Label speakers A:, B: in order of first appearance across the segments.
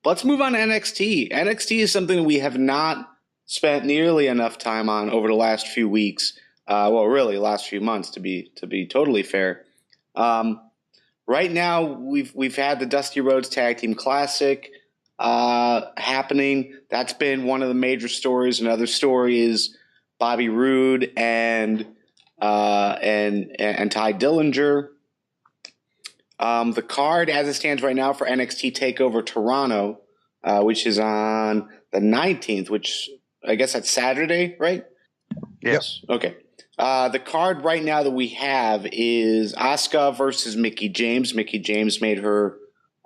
A: But let's move on to NXT. NXT is something that we have not spent nearly enough time on over the last few weeks. Well, really, last few months to be totally fair. Right now, we've had the Dusty Rhodes Tag Team Classic happening. That's been one of the major stories. Another story is Bobby Roode and Tye Dillinger. The card, as it stands right now, for NXT Takeover Toronto, which is on the 19th, which I guess that's Saturday, right?
B: Yes.
A: Okay. The card right now that we have is Asuka versus Mickie James. Mickie James made her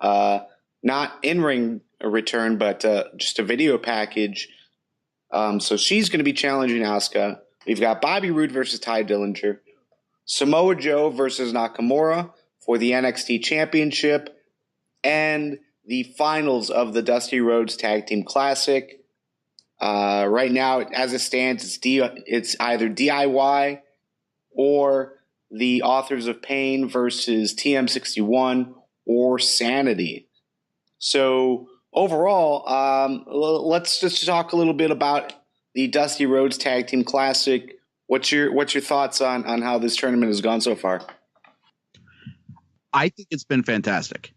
A: not in-ring return, but just a video package. So she's going to be challenging Asuka. We've got Bobby Roode versus Tye Dillinger. Samoa Joe versus Nakamura for the NXT Championship. And the finals of the Dusty Rhodes Tag Team Classic. Right now, as it stands, it's either DIY or the Authors of Pain versus TM61 or Sanity. So overall, let's just talk a little bit about the Dusty Rhodes Tag Team Classic. What's your thoughts on how this tournament has gone so far?
C: I think it's been fantastic.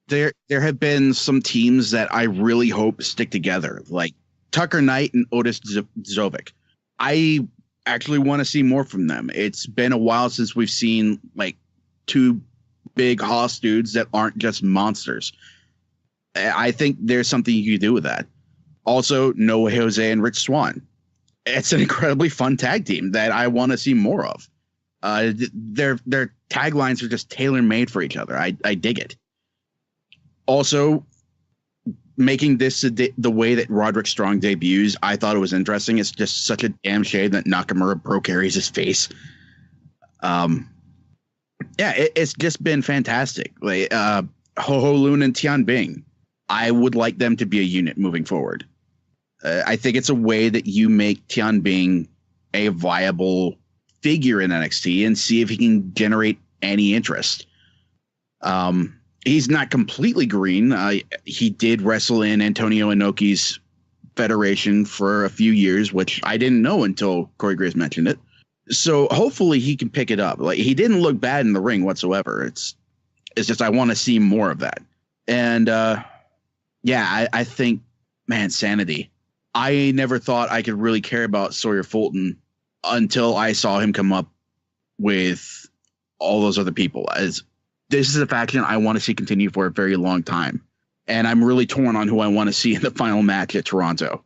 C: There have been some teams that I really hope stick together, like Tucker Knight and Otis Zovic. I actually want to see more from them. It's been a while since we've seen like two big hoss dudes that aren't just monsters. I think there's something you can do with that. Also, Noah Jose and Rich Swann. It's an incredibly fun tag team that I want to see more of. Their taglines are just tailor-made for each other. I dig it. Also, making this the way that Roderick Strong debuts, I thought it was interesting. It's just such a damn shame that Nakamura broke Aries' face. It's just been fantastic. Like Ho Ho Lun and Tian Bing, I would like them to be a unit moving forward. I think it's a way that you make Tian Bing a viable figure in NXT and see if he can generate any interest. He's not completely green. He did wrestle in Antonio Inoki's federation for a few years, which I didn't know until Corey Graves mentioned it. So hopefully he can pick it up. Like, he didn't look bad in the ring whatsoever. It's just I want to see more of that. And I think, man, Sanity. I never thought I could really care about Sawyer Fulton until I saw him come up with all those other people. As this is a faction I want to see continue for a very long time. And I'm really torn on who I want to see in the final match at Toronto.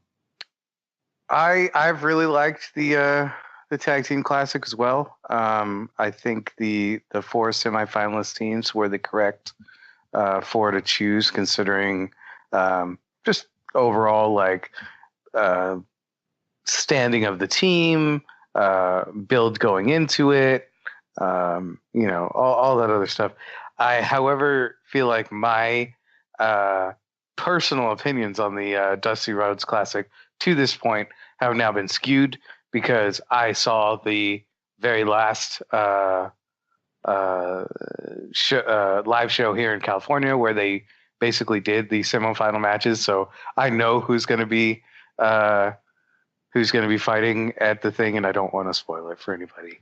B: I've really liked the Tag Team Classic as well. I think the four semifinalist teams were the correct four to choose, considering just overall standing of the team, build going into it, all that other stuff. I, however, feel like my personal opinions on the Dusty Rhodes Classic to this point have now been skewed because I saw the very last live show here in California where they basically did the semifinal matches. So I know who's going to be fighting at the thing, and I don't want to spoil it for anybody.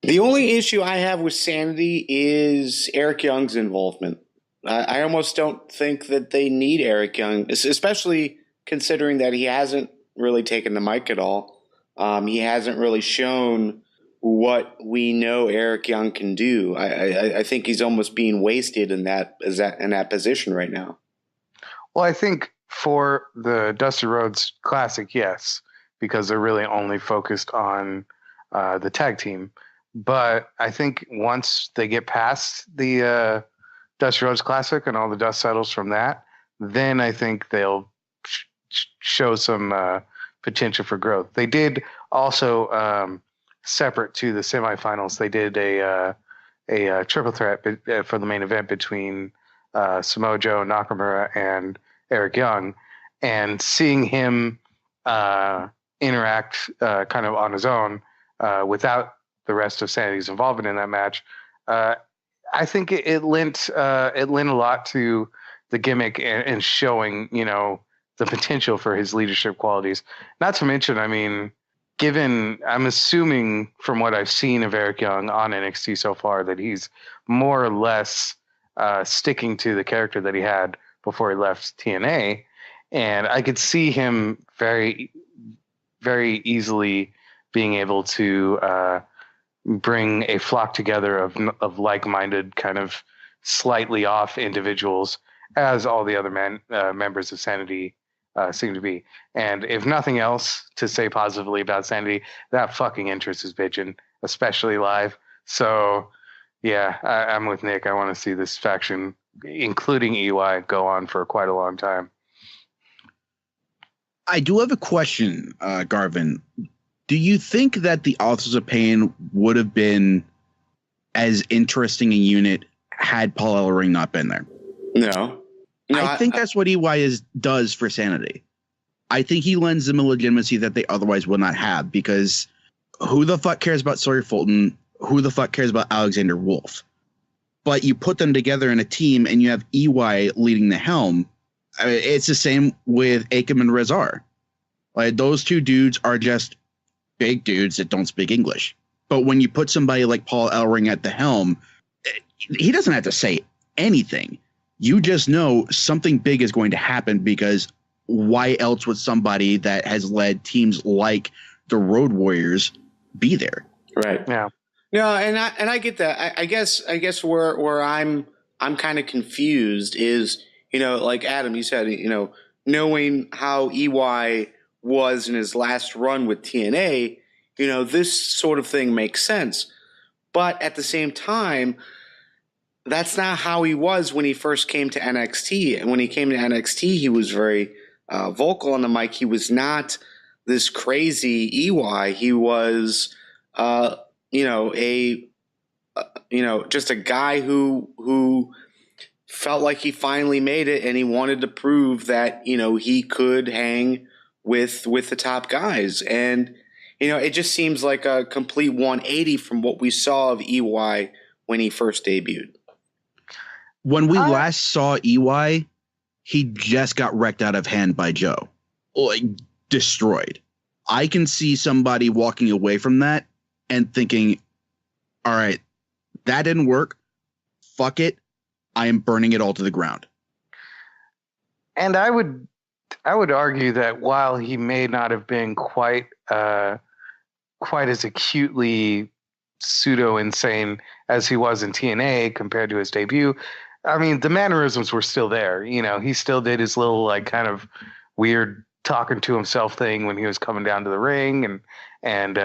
A: The only issue I have with Sanity is Eric Young's involvement. I almost don't think that they need Eric Young, especially considering that he hasn't really taken the mic at all. He hasn't really shown what we know Eric Young can do. I think he's almost being wasted in that position right now.
B: Well, I think for the Dusty Rhodes Classic, yes, because they're really only focused on the tag team. But I think once they get past the Dusty Rhodes Classic and all the dust settles from that, then I think they'll show some potential for growth. They did also, separate to the semifinals, they did a triple threat for the main event between Samoa Joe, Nakamura, and Eric Young, and seeing him interact kind of on his own without the rest of Sanity's involvement in that match, I think it lent a lot to the gimmick and showing, the potential for his leadership qualities. Not to mention, I mean, I'm assuming from what I've seen of Eric Young on NXT so far that he's more or less sticking to the character that he had before he left TNA. And I could see him very, very easily being able to bring a flock together of like-minded, kind of slightly off individuals, as all the other members of Sanity seem to be. And if nothing else to say positively about Sanity, that fucking interest is bitching, especially live. So yeah, I'm with Nick. I want to see this faction, including EY, go on for quite a long time.
C: I do have a question, Garvin. Do you think that the Authors of Pain would have been as interesting a unit had Paul Ellering not been there?
A: No,
C: I think that's what EY does for Sanity. I think he lends them a legitimacy that they otherwise would not have, because who the fuck cares about Sawyer Fulton? Who the fuck cares about Alexander Wolf? But you put them together in a team and you have EY leading the helm. I mean, it's the same with Akam and Rezar. Like, those two dudes are just big dudes that don't speak English. But when you put somebody like Paul Ellering at the helm, he doesn't have to say anything. You just know something big is going to happen, because why else would somebody that has led teams like the Road Warriors be there?
A: Right.
B: Yeah.
A: No, and I get that. I guess where I'm kind of confused is, like Adam, you said, knowing how EY was in his last run with TNA, this sort of thing makes sense. But at the same time, that's not how he was when he first came to NXT. And when he came to NXT, he was very vocal on the mic. He was not this crazy EY. He was, just a guy who felt like he finally made it, and he wanted to prove that, he could hang with the top guys. And, it just seems like a complete 180 from what we saw of EY when he first debuted.
C: When we last saw EY, he just got wrecked out of hand by Joe. Like, destroyed. I can see somebody walking away from that and thinking, all right, that didn't work. Fuck it. I am burning it all to the ground.
B: And I would argue that while he may not have been quite as acutely pseudo insane as he was in TNA compared to his debut, I mean, the mannerisms were still there. He still did his little, like, kind of weird talking to himself thing when he was coming down to the ring, and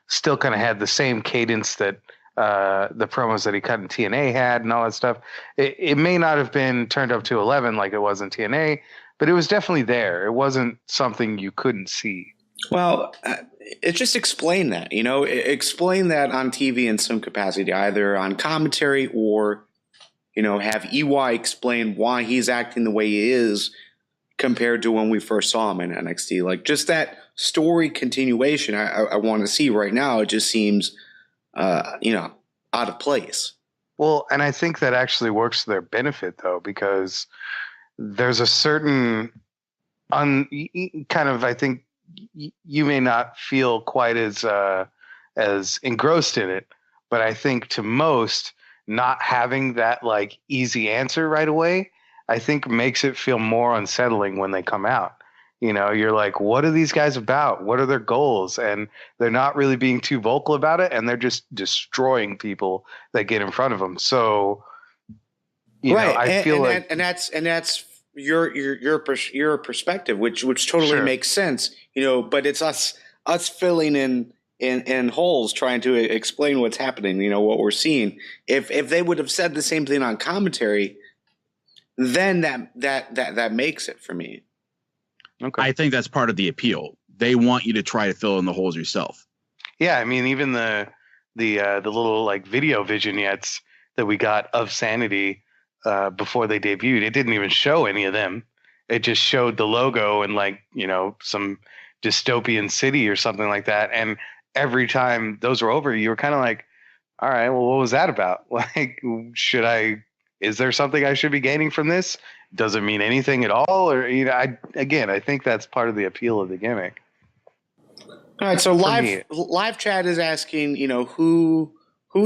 B: still kind of had the same cadence that the promos that he cut in TNA had and all that stuff. It may not have been turned up to 11 like it was in TNA, but it was definitely there. It wasn't something you couldn't see.
A: Well, it just explain that, explain that on TV in some capacity, either on commentary or, have EY explain why he's acting the way he is compared to when we first saw him in NXT. Like, just that story continuation I want to see right now. It just seems, out of place.
B: Well, and I think that actually works to their benefit, though, because there's a certain kind of, I think you may not feel quite as engrossed in it, but I think to most, not having that, like, easy answer right away, I think makes it feel more unsettling when they come out. You're like, what are these guys about? What are their goals? And they're not really being too vocal about it, and they're just destroying people that get in front of them. So, I feel like
A: that's your perspective, which totally
B: Sure.
A: makes sense. But it's us filling in holes, trying to explain what's happening. What we're seeing. If they would have said the same thing on commentary, then that makes it for me.
B: Okay.
C: I think that's part of the appeal. They want you to try to fill in the holes yourself.
B: Yeah, I mean, even the little, like, video vignettes that we got of Sanity before they debuted, it didn't even show any of them. It just showed the logo and, like, some dystopian city or something like that. And every time those were over, you were kind of like, all right, well, what was that about? Like, is there something I should be gaining from this? does it mean anything at all? Or, I think that's part of the appeal of the gimmick.
A: All right, so live chat is asking, who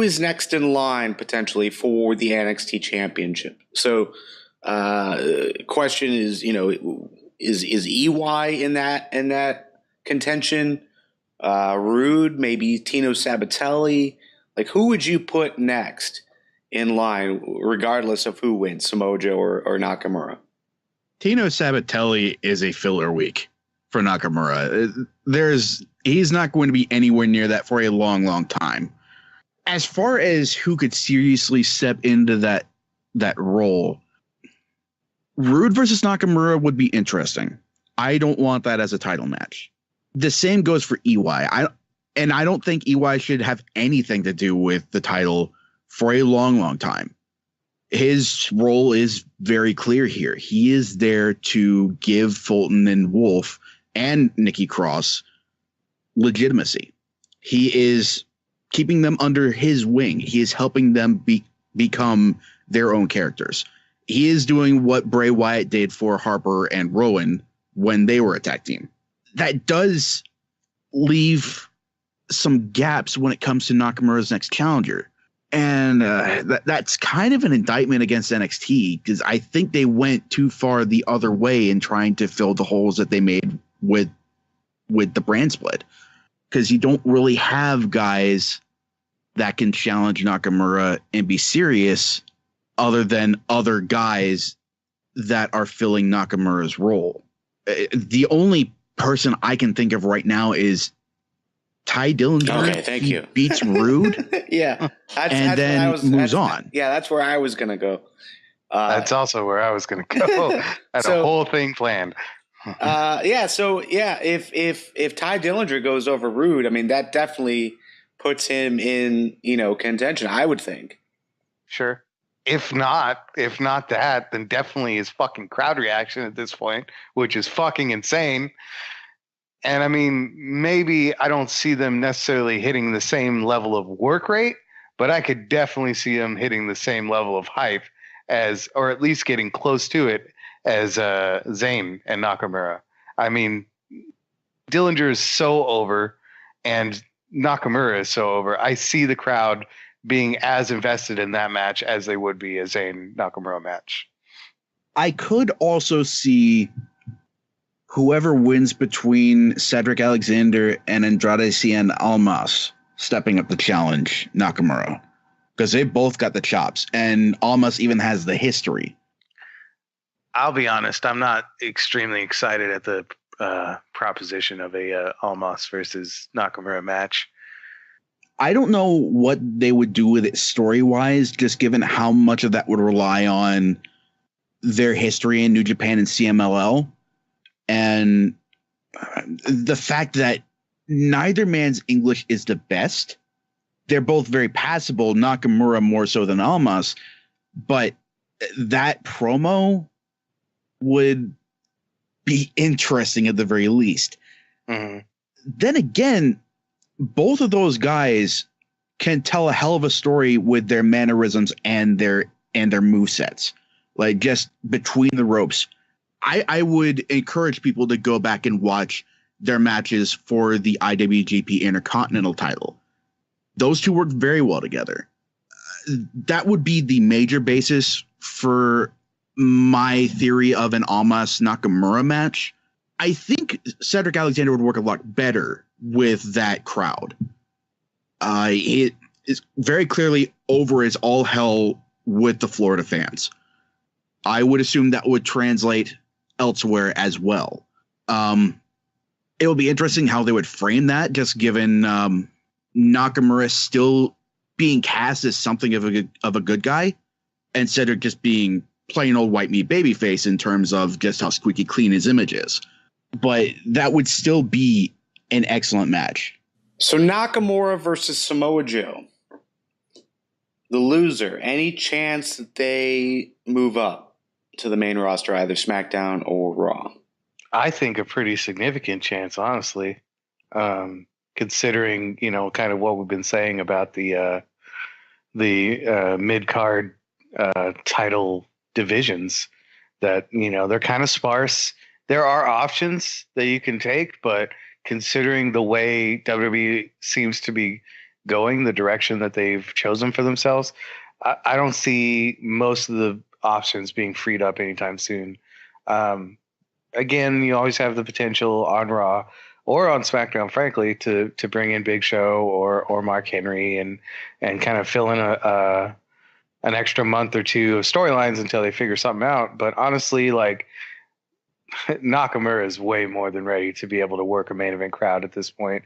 A: is next in line potentially for the NXT Championship. So, question is, is EY in that contention? Rude, maybe Tino Sabatelli. Like, who would you put next in line, regardless of who wins, Samoa Joe or Nakamura?
C: Tino Sabatelli is a filler week for Nakamura. He's not going to be anywhere near that for a long, long time. As far as who could seriously step into that role, Rude versus Nakamura would be interesting. I don't want that as a title match. The same goes for EY. I don't think EY should have anything to do with the title for a long, long time. His role is very clear here. He is there to give Fulton and Wolf and Nikki Cross legitimacy. He is keeping them under his wing. He is helping them become their own characters. He is doing what Bray Wyatt did for Harper and Rowan when they were a tag team. That does leave some gaps when it comes to Nakamura's next challenger. And that's kind of an indictment against NXT, because I think they went too far the other way in trying to fill the holes that they made with the brand split. Because you don't really have guys that can challenge Nakamura and be serious other than other guys that are filling Nakamura's role. The only person I can think of right now is Tye Dillinger.
A: Okay, thank you.
C: Beats Rude.
A: Yeah.
C: Moves on.
A: Yeah, that's where I was going to go.
B: That's also where I was going to go. I had a whole thing planned.
A: If Tye Dillinger goes over Rude, I mean, that definitely puts him in, contention, I would think.
B: Sure. If not that, then definitely his fucking crowd reaction at this point, which is fucking insane. And I mean, maybe I don't see them necessarily hitting the same level of work rate, but I could definitely see them hitting the same level of hype as, or at least getting close to it, as Zayn and Nakamura. I mean, Dillinger is so over and Nakamura is so over. I see the crowd being as invested in that match as they would be a Zayn Nakamura match.
C: I could also see whoever wins between Cedric Alexander and Andrade Cien Almas stepping up to challenge Nakamura, because they both got the chops, and Almas even has the history.
B: I'll be honest, I'm not extremely excited at the proposition of a Almas versus Nakamura match.
C: I don't know what they would do with it story-wise, just given how much of that would rely on their history in New Japan and CMLL. And the fact that neither man's English is the best. They're both very passable, Nakamura more so than Almas. But that promo would be interesting at the very least.
B: Mm-hmm.
C: Then again, both of those guys can tell a hell of a story with their mannerisms and their movesets. Like, just between the ropes. I would encourage people to go back and watch their matches for the IWGP Intercontinental title. Those two worked very well together. That would be the major basis for my theory of an Almas Nakamura match. I think Cedric Alexander would work a lot better with that crowd. It is very clearly over as all hell with the Florida fans. I would assume that would translate elsewhere as well. It will be interesting how they would frame that, just given Nakamura still being cast as something of a good guy, instead of just being plain old white meat babyface in terms of just how squeaky clean his image is. But that would still be an excellent match.
A: So Nakamura versus Samoa Joe. The loser, any chance that they move up to the main roster, either SmackDown or Raw?
B: I think a pretty significant chance, honestly, considering, kind of what we've been saying about the mid-card title divisions. that, they're kind of sparse. There are options that you can take, but considering the way WWE seems to be going, the direction that they've chosen for themselves, I don't see most of the options being freed up anytime soon. Again, you always have the potential on Raw or on SmackDown, frankly, to bring in Big Show or Mark Henry and kind of fill in an extra month or two of storylines until they figure something out. But honestly, like, Nakamura is way more than ready to be able to work a main event crowd at this point.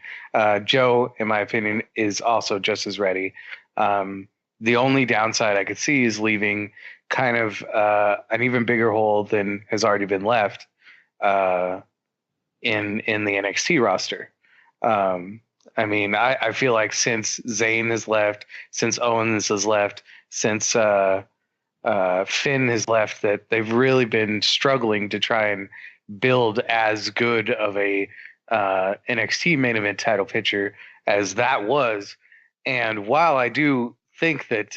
B: Joe, in my opinion, is also just as ready. The only downside I could see is leaving kind of an even bigger hole than has already been left in the NXT roster. I mean, I feel like since Zayn has left, since Owens has left, since Finn has left, that they've really been struggling to try and build as good of a NXT main event title picture as that was. And while I do think that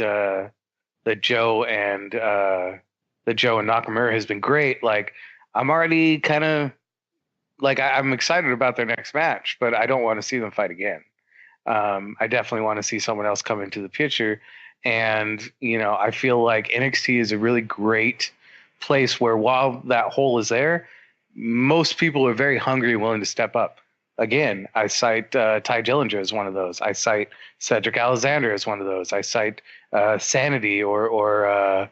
B: Joe and Nakamura has been great, like, I'm already kind of like, I'm excited about their next match, but I don't want to see them fight again. I definitely want to see someone else come into the picture. And, I feel like NXT is a really great place where, while that hole is there, most people are very hungry and willing to step up. Again, I cite Tye Dillinger as one of those. I cite Cedric Alexander as one of those. I cite Sanity or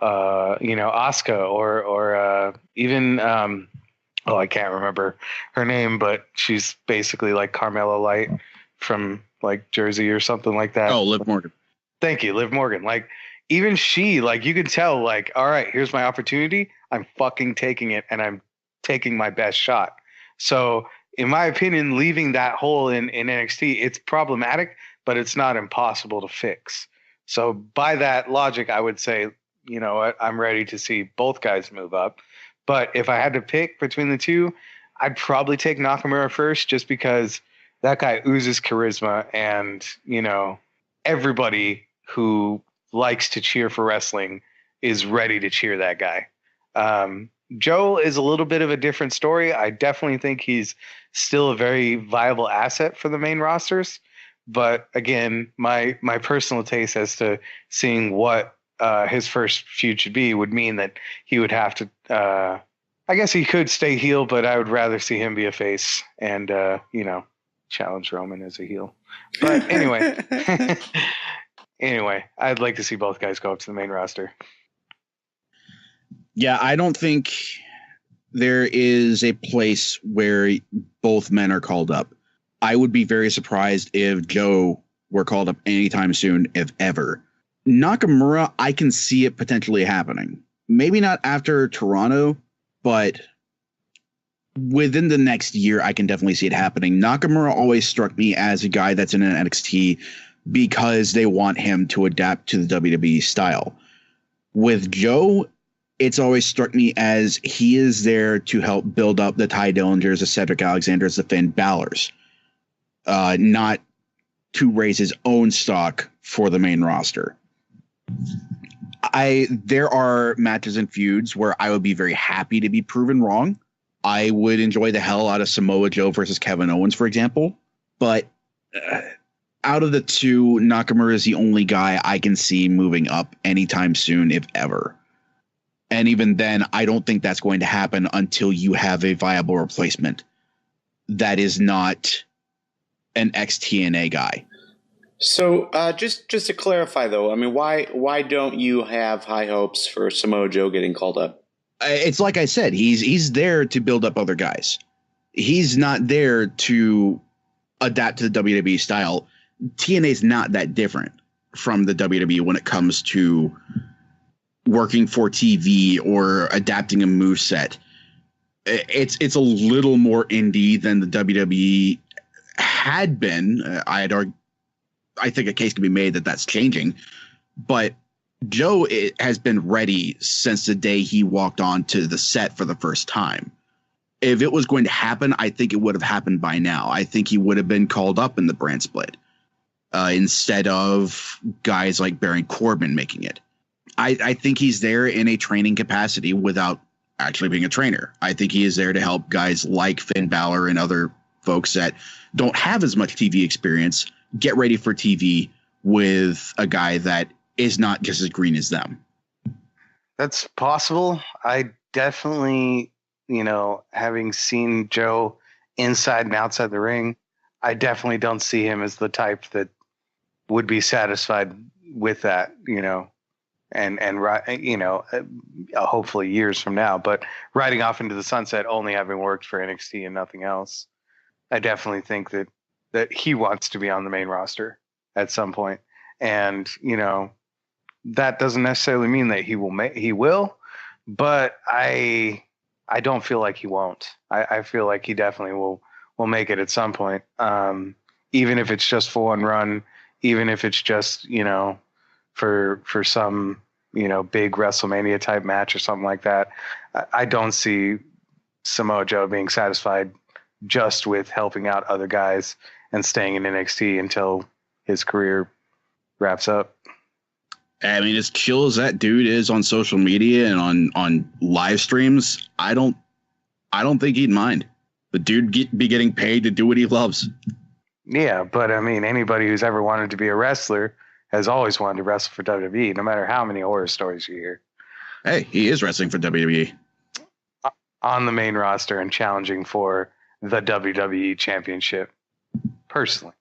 B: Asuka or even I can't remember her name, but she's basically like Carmella Light from like Jersey or something like that.
C: Oh, Liv Morgan.
B: Thank you, Liv Morgan. Like, even she, like, you can tell, like, all right, here's my opportunity. I'm fucking taking it, and I'm taking my best shot. So, in my opinion, leaving that hole in NXT, it's problematic, but it's not impossible to fix. So, by that logic, I would say, you know what, I'm ready to see both guys move up. But if I had to pick between the two, I'd probably take Nakamura first, just because that guy oozes charisma, and, everybody who likes to cheer for wrestling is ready to cheer that guy. Joe is a little bit of a different story. I definitely think he's still a very viable asset for the main rosters. But again, my personal taste as to seeing what his first feud should be would mean that he would have to, I guess he could stay heel, but I would rather see him be a face and, challenge Roman as a heel. But anyway, I'd like to see both guys go up to the main roster.
C: Yeah, I don't think there is a place where both men are called up. I would be very surprised if Joe were called up anytime soon, if ever. Nakamura, I can see it potentially happening. Maybe not after Toronto, but within the next year, I can definitely see it happening. Nakamura always struck me as a guy that's in an NXT because they want him to adapt to the WWE style. With Joe, it's always struck me as he is there to help build up the Tye Dillingers, the Cedric Alexanders, the Finn Balor's, not to raise his own stock for the main roster. There are matches and feuds where I would be very happy to be proven wrong. I would enjoy the hell out of Samoa Joe versus Kevin Owens, for example. But out of the two, Nakamura is the only guy I can see moving up anytime soon, if ever. And even then, I don't think that's going to happen until you have a viable replacement that is not an ex-TNA guy.
A: So just to clarify, though, I mean, why don't you have high hopes for Samoa Joe getting called up?
C: It's like I said, he's there to build up other guys. He's not there to adapt to the WWE style. TNA is not that different from the WWE when it comes to working for TV or adapting a moveset. It's a little more indie than the WWE had been. I think a case can be made that that's changing, but Joe has been ready since the day he walked onto the set for the first time. If it was going to happen, I think it would have happened by now. I think he would have been called up in the brand split instead of guys like Baron Corbin making it. I think he's there in a training capacity without actually being a trainer. I think he is there to help guys like Finn Balor and other folks that don't have as much TV experience get ready for TV with a guy that is not just as green as them.
B: That's possible. I definitely, having seen Joe inside and outside the ring, I definitely don't see him as the type that would be satisfied with that, and hopefully years from now, but riding off into the sunset, only having worked for NXT and nothing else. I definitely think that he wants to be on the main roster at some point. And, that doesn't necessarily mean that he will, but I don't feel like he won't. I feel like he definitely will make it at some point. Even if it's just for one run, even if it's just, for some, big WrestleMania type match or something like that. I don't see Samoa Joe being satisfied just with helping out other guys and staying in NXT until his career wraps up.
C: I mean, as chill as that dude is on social media and on live streams, I don't think he'd mind. The dude be getting paid to do what he loves.
B: Yeah, but I mean, anybody who's ever wanted to be a wrestler has always wanted to wrestle for WWE, no matter how many horror stories you hear.
C: Hey, he is wrestling for WWE.
B: On the main roster and challenging for the WWE Championship, personally.